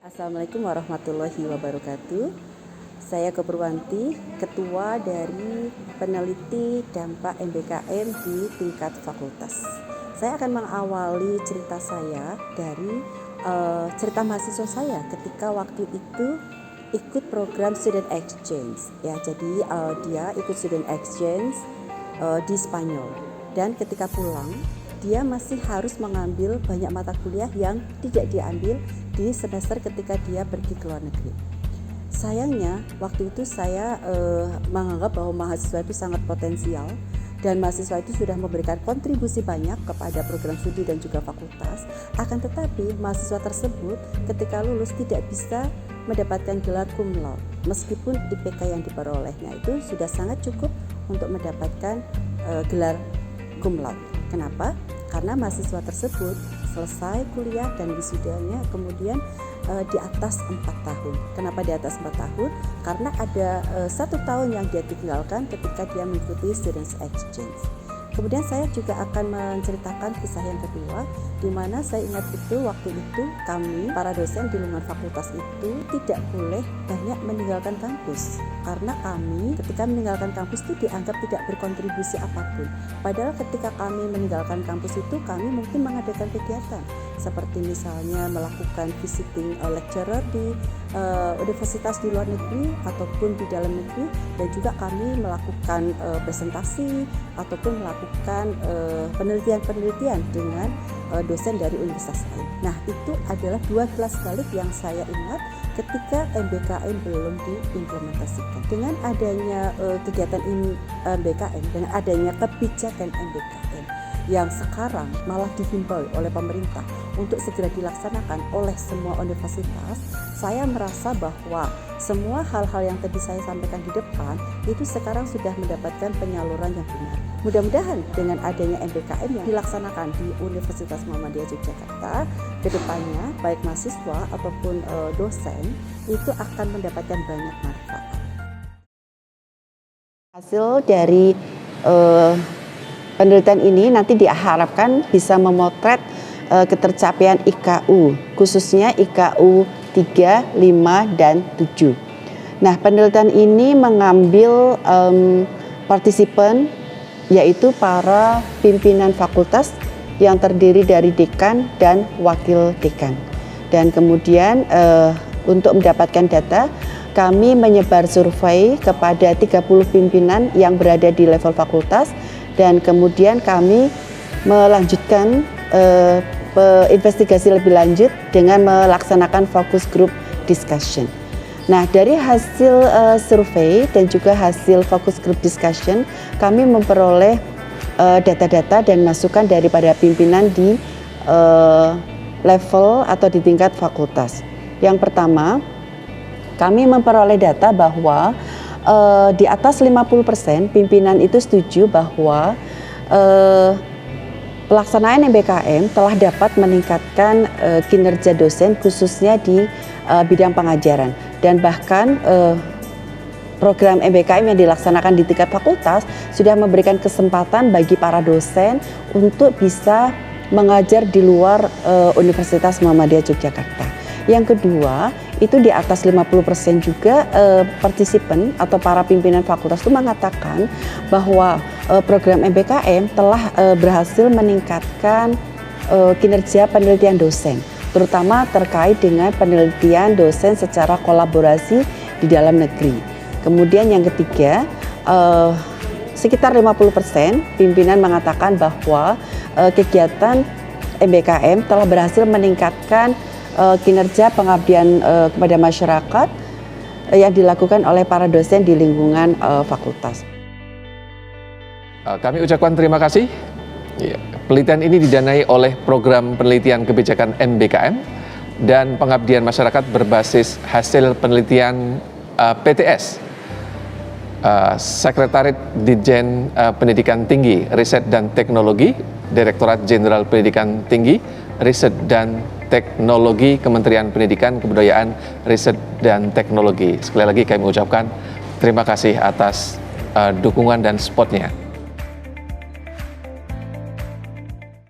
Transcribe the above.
Assalamualaikum warahmatullahi wabarakatuh. Saya Purwanti, Ketua dari Peneliti Dampak MBKM di tingkat fakultas. Saya akan mengawali cerita saya dari cerita mahasiswa saya ketika waktu itu ikut program Student Exchange. Ya, jadi dia ikut Student Exchange di Spanyol, dan ketika pulang dia masih harus mengambil banyak mata kuliah yang tidak diambil di semester ketika dia pergi ke luar negeri. Sayangnya waktu itu saya menganggap bahwa mahasiswa itu sangat potensial dan mahasiswa itu sudah memberikan kontribusi banyak kepada program studi dan juga fakultas. Akan tetapi mahasiswa tersebut ketika lulus tidak bisa mendapatkan gelar cum laude meskipun IPK yang diperolehnya itu sudah sangat cukup untuk mendapatkan gelar cum laude. Kenapa? Karena mahasiswa tersebut selesai kuliah dan wisudanya kemudian di atas 4 tahun. Kenapa di atas 4 tahun? Karena ada 1 tahun yang dia tinggalkan ketika dia mengikuti Students Exchange. Kemudian saya juga akan menceritakan kisah yang kedua, di mana saya ingat itu waktu itu kami para dosen di lingkungan fakultas itu tidak boleh banyak meninggalkan kampus, karena kami ketika meninggalkan kampus itu dianggap tidak berkontribusi apapun. Padahal ketika kami meninggalkan kampus itu kami mungkin mengadakan kegiatan seperti misalnya melakukan visiting lecturer di universitas di luar negeri ataupun di dalam negeri, dan juga kami melakukan presentasi ataupun melakukan penelitian-penelitian dengan dosen dari universitas lain. Nah, itu adalah 2 kelas balik yang saya ingat ketika MBKM belum diimplementasikan. Dengan adanya kegiatan MBKM, dengan adanya kebijakan MBKM yang sekarang malah dihimbau oleh pemerintah untuk segera dilaksanakan oleh semua universitas, saya merasa bahwa semua hal-hal yang tadi saya sampaikan di depan itu sekarang sudah mendapatkan penyaluran yang benar. Mudah-mudahan dengan adanya MBKM yang dilaksanakan di Universitas Muhammadiyah Yogyakarta, kedepannya baik mahasiswa ataupun dosen itu akan mendapatkan banyak manfaat. Hasil dari penelitian ini nanti diharapkan bisa memotret ketercapaian IKU, khususnya IKU 3, 5, dan 7. Nah, penelitian ini mengambil partisipan, yaitu para pimpinan fakultas yang terdiri dari dekan dan wakil dekan. Dan kemudian untuk mendapatkan data, kami menyebar survei kepada 30 pimpinan yang berada di level fakultas, dan kemudian kami melanjutkan investigasi lebih lanjut dengan melaksanakan focus group discussion. Nah, dari hasil survei dan juga hasil focus group discussion, kami memperoleh data-data dan masukan daripada pimpinan di level atau di tingkat fakultas. Yang pertama, kami memperoleh data bahwa di atas 50% pimpinan itu setuju bahwa pelaksanaan MBKM telah dapat meningkatkan kinerja dosen khususnya di bidang pengajaran, dan bahkan program MBKM yang dilaksanakan di tingkat fakultas sudah memberikan kesempatan bagi para dosen untuk bisa mengajar di luar Universitas Muhammadiyah Yogyakarta. Yang kedua, itu di atas 50% juga partisipan atau para pimpinan fakultas itu mengatakan bahwa program MBKM telah berhasil meningkatkan kinerja penelitian dosen, terutama terkait dengan penelitian dosen secara kolaborasi di dalam negeri. Kemudian yang ketiga, sekitar 50% pimpinan mengatakan bahwa kegiatan MBKM telah berhasil meningkatkan kinerja pengabdian kepada masyarakat yang dilakukan oleh para dosen di lingkungan fakultas. Kami ucapkan terima kasih. Penelitian ini didanai oleh Program Penelitian Kebijakan MBKM dan Pengabdian Masyarakat berbasis hasil penelitian PTS, Sekretariat Ditjen Pendidikan Tinggi, Riset dan Teknologi, Direktorat Jenderal Pendidikan Tinggi, Riset dan Teknologi, Kementerian Pendidikan, Kebudayaan, Riset dan Teknologi. Sekali lagi kami ucapkan terima kasih atas dukungan dan supportnya.